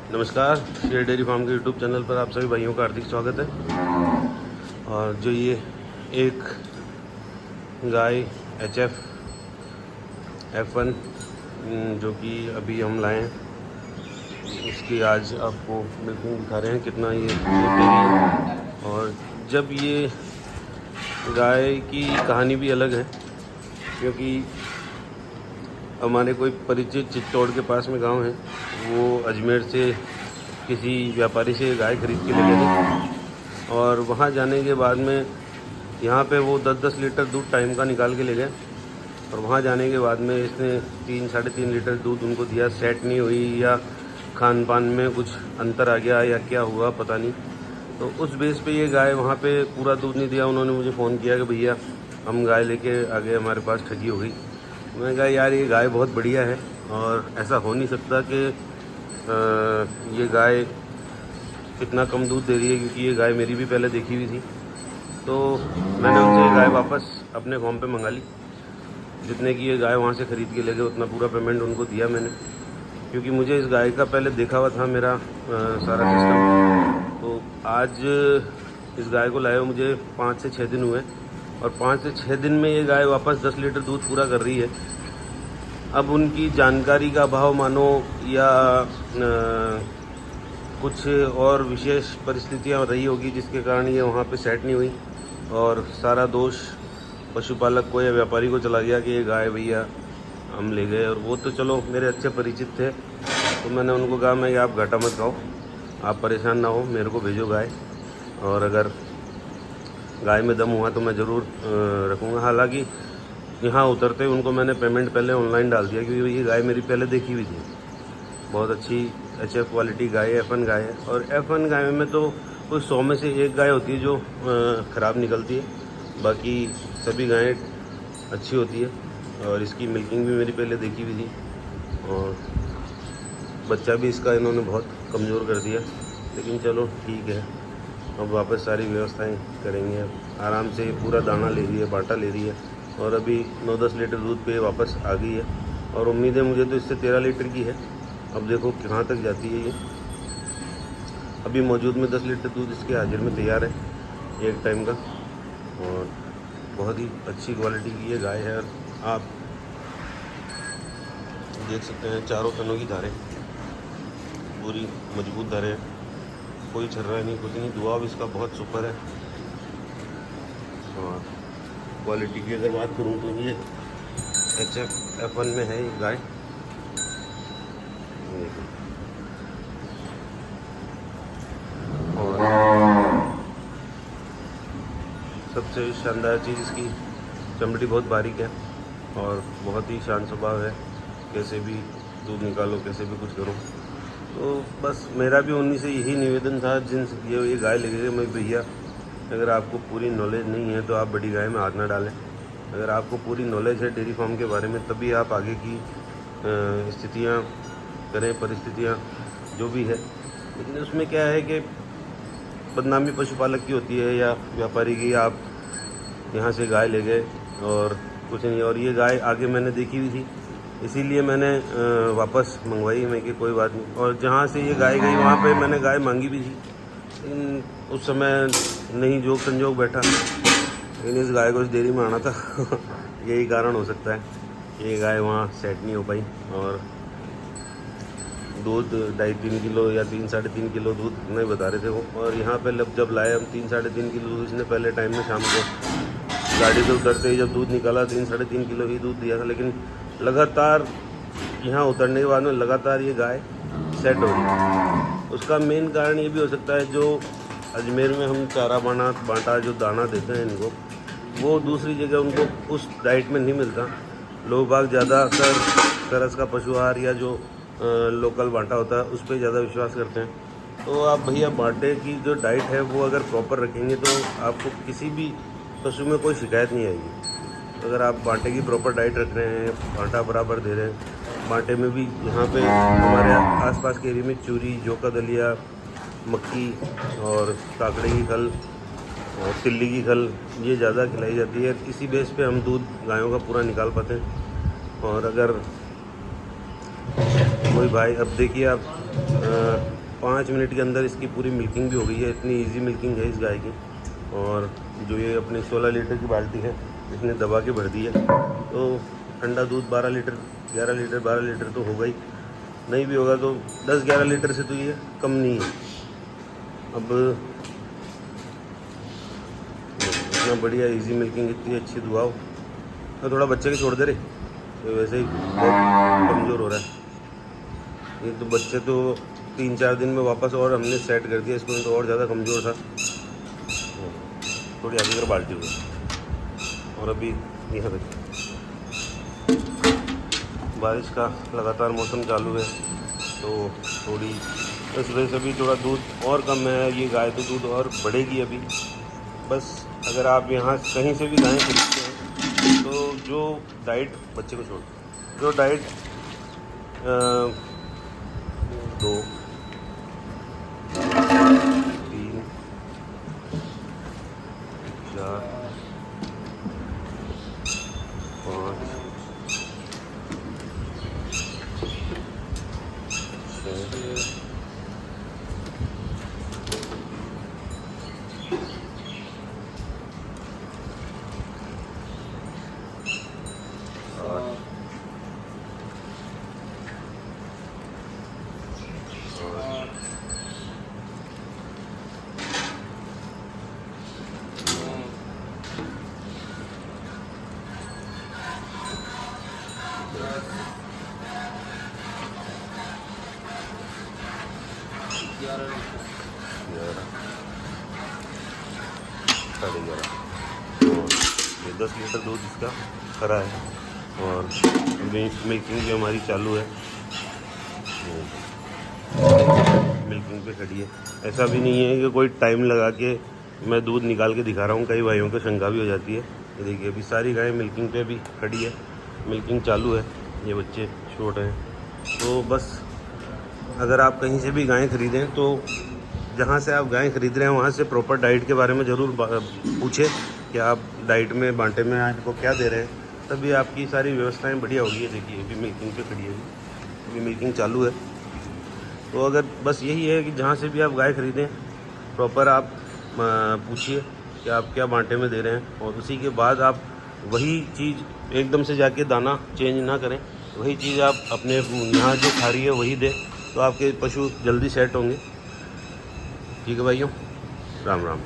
नमस्कार, शेर dairy farm के यूट्यूब चैनल पर आप सभी भाइयों का हार्दिक स्वागत है। और जो ये एक गाय HF F1 जो कि अभी हम लाए हैं, उसकी आज आपको मिल्किंग दिखा रहे हैं कितना ये दूध दे रही है। और जब ये गाय की कहानी भी अलग है, क्योंकि हमारे कोई परिचित चित्तौड़ के पास में गांव है, वो अजमेर से किसी व्यापारी से गाय खरीद के ले गए थे। और वहाँ जाने के बाद में यहाँ पे वो 10-10 लीटर दूध टाइम का निकाल के ले गए। और वहाँ जाने के बाद में इसने 3-3.5 लीटर दूध उनको दिया। सेट नहीं हुई या खान पान में कुछ अंतर आ गया या क्या हुआ पता नहीं। तो उस बेस पे ये गाय वहाँ पे पूरा दूध नहीं दिया। उन्होंने मुझे फ़ोन किया कि भैया हम गाय लेके आ गए, हमारे पास ठगी हो गई। मैंने कहा यार ये गाय बहुत बढ़िया है और ऐसा हो नहीं सकता कि ये गाय इतना कम दूध दे रही है, क्योंकि ये गाय मेरी भी पहले देखी हुई थी। तो मैंने उनसे ये गाय वापस अपने फॉर्म पे मंगा ली। जितने की ये गाय वहाँ से ख़रीद के ले गए उतना पूरा पेमेंट उनको दिया मैंने, क्योंकि मुझे इस गाय का पहले देखा हुआ था मेरा सारा सिस्टम। तो आज इस गाय को लाए हुए मुझे 5 से 6 दिन हुए और 5 से 6 दिन में ये गाय वापस 10 लीटर दूध पूरा कर रही है। अब उनकी जानकारी का अभाव मानो या कुछ और विशेष परिस्थितियां रही होगी जिसके कारण ये वहाँ पे सेट नहीं हुई और सारा दोष पशुपालक को या व्यापारी को चला गया कि ये गाय भैया हम ले गए। और वो तो चलो मेरे अच्छे परिचित थे, तो मैंने उनको कहा मैं आप घाटा मत खाओ, आप परेशान ना हो, मेरे को भेजो गाय, और अगर गाय में दम हुआ तो मैं ज़रूर रखूँगा। हालांकि यहाँ उतरते ही उनको मैंने पेमेंट पहले ऑनलाइन डाल दिया, क्योंकि ये गाय मेरी पहले देखी हुई थी। बहुत अच्छी HF क्वालिटी गाय है, F1 गाय है। और F1 गाय में तो कोई 100 में से एक गाय होती है जो ख़राब निकलती है, बाकी सभी गायें अच्छी होती है। और इसकी मिल्किंग भी मेरी पहले देखी हुई थी और बच्चा भी इसका इन्होंने बहुत कमज़ोर कर दिया। लेकिन चलो ठीक है, अब वापस सारी व्यवस्थाएं करेंगे। आराम से पूरा दाना ले रही है, बाटा ले रही है और अभी 9-10 लीटर दूध पे वापस आ गई है। और उम्मीद है मुझे तो इससे 13 लीटर की है। अब देखो कहाँ तक जाती है ये। अभी मौजूद में 10 लीटर दूध इसके हाजिर में तैयार है एक टाइम का। और बहुत ही अच्छी क्वालिटी की ये गाय है। और आप देख सकते हैं चारों तनों की धारें पूरी मजबूत धारें हैं, कोई छर्रा नहीं, कुछ नहीं। दुआ भी इसका बहुत सुपर है। और क्वालिटी की अगर बात करूँ तो ये HF F1 में है ये गाय। और सबसे शानदार चीज़ इसकी चमड़ी बहुत बारीक है और बहुत ही शांत स्वभाव है। कैसे भी दूध निकालो, कैसे भी कुछ करो। तो बस मेरा भी उन्हीं से यही निवेदन था जिनसे ये गाय लेके मैं भैया अगर आपको पूरी नॉलेज नहीं है तो आप बड़ी गाय में हाथ ना डालें। अगर आपको पूरी नॉलेज है डेयरी फार्म के बारे में तभी आप आगे की स्थितियाँ करें, परिस्थितियाँ जो भी है। लेकिन उसमें क्या है कि बदनामी पशुपालक की होती है या व्यापारी की। आप यहाँ से गाय ले गए और कुछ नहीं। और ये गाय आगे मैंने देखी हुई थी, इसीलिए मैंने वापस मंगवाई। मैं कि कोई बात नहीं। और जहाँ से ये गाय गई वहाँ पे मैंने गाय मांगी भी थी, लेकिन उस समय नहीं जोग संजोग बैठा। लेकिन इस गाय को इस डेयरी में आना था यही कारण हो सकता है कि ये गाय वहाँ सेट नहीं हो पाई। और दूध 2.5-3 किलो या 3-3.5 किलो दूध नहीं बता रहे थे वो। और यहाँ पे जब लाए हम 3-3.5 किलो दूध इसने पहले टाइम में शाम को गाड़ी से उतरते ही जब दूध निकाला 3-3.5 किलो ही दूध दिया था। लेकिन लगातार यहाँ उतरने के बाद में लगातार ये गाय सेट हो गई। उसका मेन कारण ये भी हो सकता है जो अजमेर में हम चारा बांटा जो दाना देते हैं इनको, वो दूसरी जगह उनको उस डाइट में नहीं मिलता। लोग बाग ज़्यादातर तरस का पशु आहार या जो लोकल बांटा होता है उस पर ज़्यादा विश्वास करते हैं। तो आप भैया बांटे की जो डाइट है वो अगर प्रॉपर रखेंगे तो आपको किसी भी पशु में कोई शिकायत नहीं आएगी। अगर आप बांटे की प्रॉपर डाइट रख रहे हैं, बांटा बराबर दे रहे हैं। बांटे में भी यहाँ पे हमारे आसपास के एरिया में चूरी, जौ का दलिया, मक्की और काकड़े की खल और तिल्ली की खल ये ज़्यादा खिलाई जाती है। इसी बेस पे हम दूध गायों का पूरा निकाल पाते हैं। और अगर वही भाई, अब देखिए आप 5 मिनट के अंदर इसकी पूरी मिल्किंग भी हो गई है। इतनी इजी मिल्किंग है इस गाय की। और जो ये अपनी 16 लीटर की बाल्टी है इसने दबा के भर दी है, तो ठंडा दूध 12 लीटर 11 लीटर 12 लीटर तो होगा ही, नहीं भी होगा तो 10-11 लीटर से तो ये कम नहीं है। अब इतना बढ़िया इजी मिल्किंग, इतनी अच्छी दुआओ। तो थोड़ा बच्चे के छोड़ दे रहे, तो वैसे ही बहुत कमज़ोर हो रहा है ये तो। बच्चे तो 3-4 दिन में वापस और हमने सेट कर दिया इसको, तो और ज़्यादा कमज़ोर था। थोड़ी आगे कर बाल्टी हुई। और अभी यहाँ पे बारिश का लगातार मौसम चालू है, तो थोड़ी इस वजह से भी थोड़ा दूध और कम है। ये गाय तो दूध और बढ़ेगी अभी। बस अगर आप यहाँ कहीं से भी गायें खरीदते हैं तो जो डाइट, बच्चे को छोड़, जो डाइट 2 3 4 5 6 साढ़े 11। और ये 10 लीटर दूध इसका खरा है। और मिल्किंग भी हमारी चालू है, मिल्किंग पे खड़ी है। ऐसा भी नहीं है कि कोई टाइम लगा के मैं दूध निकाल के दिखा रहा हूँ, कई भाइयों को शंका भी हो जाती है। ये देखिए अभी सारी गायें मिल्किंग पे भी खड़ी है, मिल्किंग चालू है। ये बच्चे छोटे हैं। तो बस अगर आप कहीं से भी गायें ख़रीदें तो जहाँ से आप गायें ख़रीद रहे हैं वहाँ से प्रॉपर डाइट के बारे में ज़रूर पूछें कि आप डाइट में बांटे में इनको क्या दे रहे हैं, तभी आपकी सारी व्यवस्थाएं बढ़िया होगी। देखिए अभी मिल्किंग पे खड़ी है, अभी मिल्किंग चालू है। तो अगर बस यही है कि जहाँ से भी आप गाय ख़रीदें प्रॉपर आप पूछिए कि आप क्या बांटे में दे रहे हैं, और उसी के बाद आप वही चीज़ एकदम से जाके दाना चेंज ना करें। वही चीज़ आप अपने यहाँ जो खा रही है वही दें, तो आपके पशु जल्दी सेट होंगे। ठीक है भाइयों, राम राम।